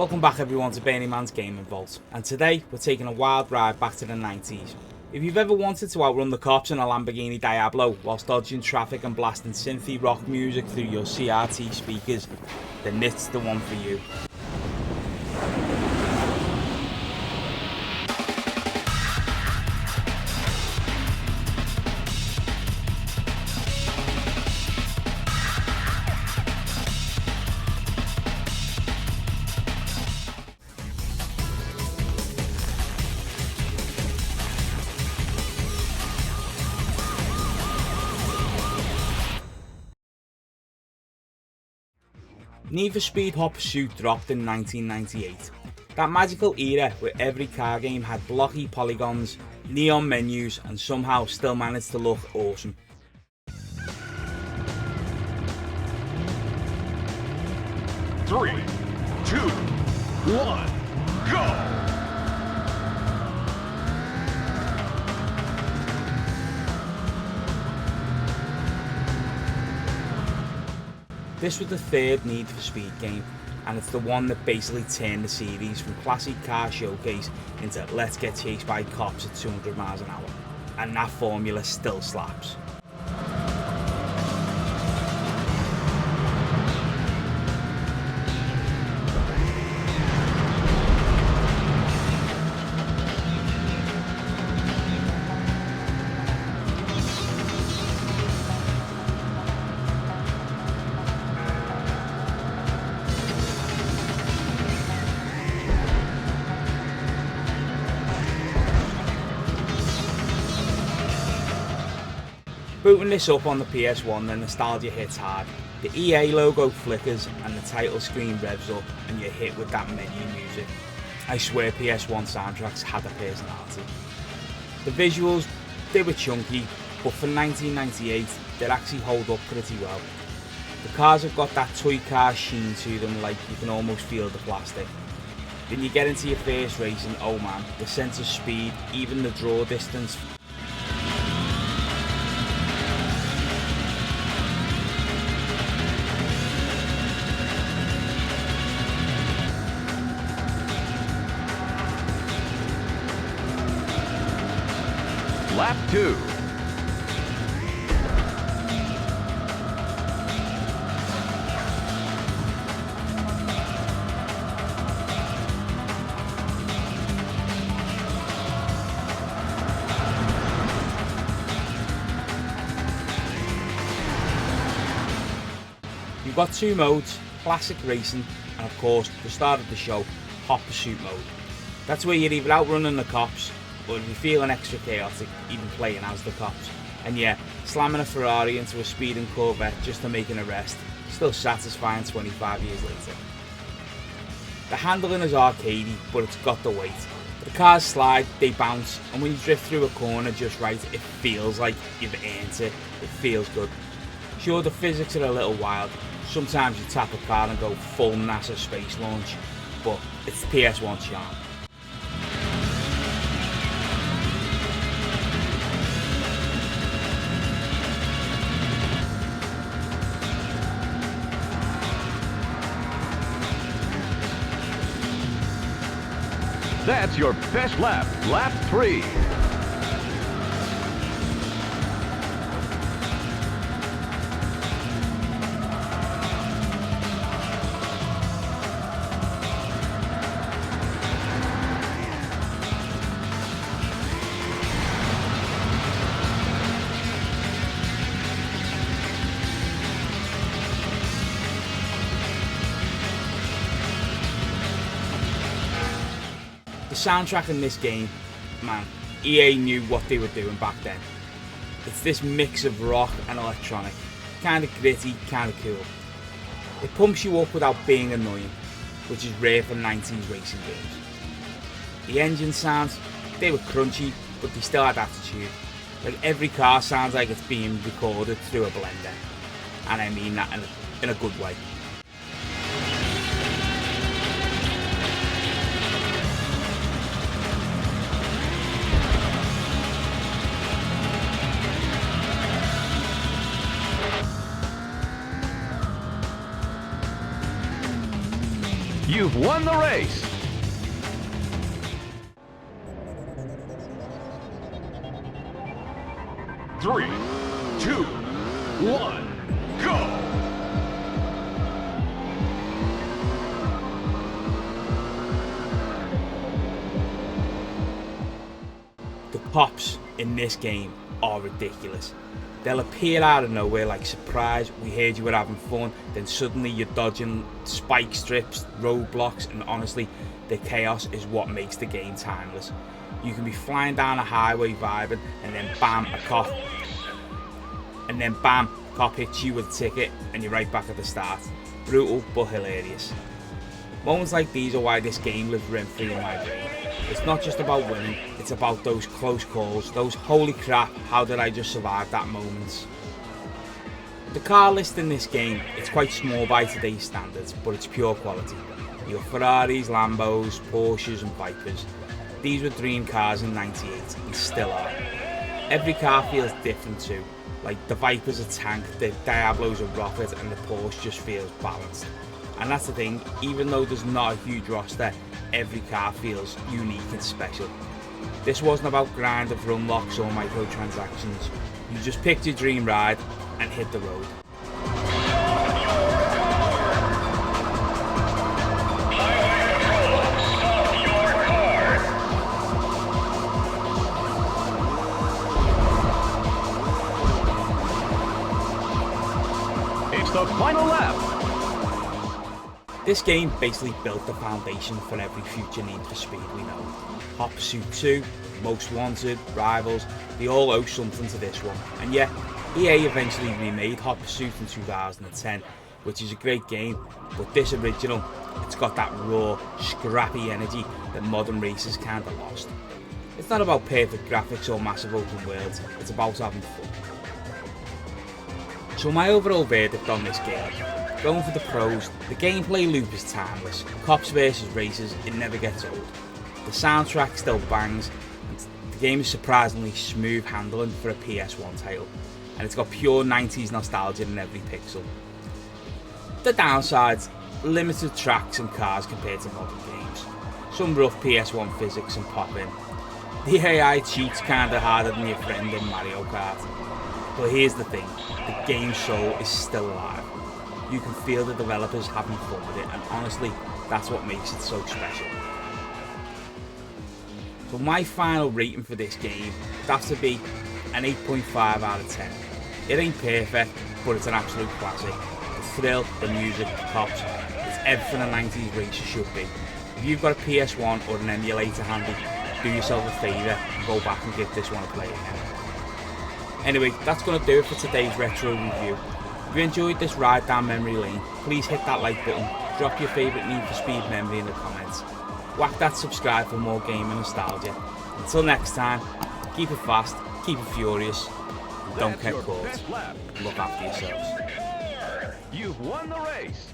Welcome back everyone to Bernie Man's Gaming Vault, and today we're taking a wild ride back to the 90s. If you've ever wanted to outrun the cops in a Lamborghini Diablo whilst dodging traffic and blasting synthy rock music through your CRT speakers, then it's the one for you. Need for Speed Hot Pursuit dropped in 1998. That magical era where every car game had blocky polygons, neon menus and somehow still managed to look awesome. Three, two, one, go! This was the third Need for Speed game, and it's the one that basically turned the series from classic car showcase into let's get chased by cops at 200 miles an hour, and that formula still slaps. Booting this up on the PS1, the nostalgia hits hard. The EA logo flickers and the title screen revs up and you're hit with that menu music. I swear PS1 soundtracks had a personality. The visuals, they were chunky, but for 1998 they actually hold up pretty well. The cars have got that toy car sheen to them, like you can almost feel the plastic. Then you get into your first race and oh man, the sense of speed, even the draw distance. Lap 2. You've got two modes, classic racing and of course the start of the show, hot pursuit mode. That's where you're either outrunning the cops or if you're feeling extra chaotic, even playing as the cops. And yeah, slamming a Ferrari into a speeding Corvette just to make an arrest, still satisfying 25 years later. The handling is arcadey, but it's got the weight. The cars slide, they bounce, and when you drift through a corner just right, it feels like you've earned it. It feels good. Sure, the physics are a little wild. Sometimes you tap a car and go full NASA space launch, but it's PS1 charm. That's your best lap, lap 3. The soundtrack in this game, man, EA knew what they were doing back then. It's this mix of rock and electronic, kind of gritty, kind of cool. It pumps you up without being annoying, which is rare for 90s racing games. The engine sounds, they were crunchy, but they still had attitude. Like every car sounds like it's being recorded through a blender, and I mean that in a good way. You've won the race. Three, two, one, go! The cops in this game are ridiculous. They'll appear out of nowhere like, surprise, we heard you were having fun, then suddenly you're dodging spike strips, roadblocks, and honestly, the chaos is what makes the game timeless. You can be flying down a highway vibing, and then bam, a cop hits you with a ticket, and you're right back at the start. Brutal but hilarious. Moments like these are why this game lives rent-free in my brain. It's not just about winning, it's about those close calls, those holy crap, how did I just survive that moments. The car list in this game, it's quite small by today's standards, but it's pure quality. You have Ferraris, Lambos, Porsches and Vipers. These were dream cars in '98 and still are. Every car feels different too, like the Viper's a tank, the Diablo's a rocket and the Porsche just feels balanced. And that's the thing, even though there's not a huge roster, every car feels unique and special. This wasn't about grind of unlocks or microtransactions. You just picked your dream ride and hit the road. It's the final lap. This game basically built the foundation for every future Need for Speed we know. Hot Pursuit 2, Most Wanted, Rivals, they all owe something to this one. And yeah, EA eventually remade Hot Pursuit in 2010, which is a great game, but this original, it's got that raw, scrappy energy that modern racers kinda lost. It's not about perfect graphics or massive open worlds, it's about having fun. So my overall verdict on this game, going for the pros, the gameplay loop is timeless. Cops versus racers, it never gets old. The soundtrack still bangs, and the game is surprisingly smooth handling for a PS1 title, and it's got pure 90s nostalgia in every pixel. The downsides, limited tracks and cars compared to modern games, some rough PS1 physics and pop-in. The AI cheats kinda harder than your friend in Mario Kart. But here's the thing, the game's soul is still alive. You can feel the developers having fun with it, and honestly, that's what makes it so special. So my final rating for this game would have to be an 8.5 out of 10. It ain't perfect, but it's an absolute classic. The thrill, the music, the cops, it's everything a 90s racer should be. If you've got a PS1 or an emulator handy, do yourself a favour and go back and give this one a play again. Anyway, that's going to do it for today's retro review. If you enjoyed this ride down memory lane, please hit that like button, drop your favourite Need for Speed memory in the comments, whack that subscribe for more gaming nostalgia. Until next time, keep it fast, keep it furious, and don't get caught. Look after yourselves. You've won the race.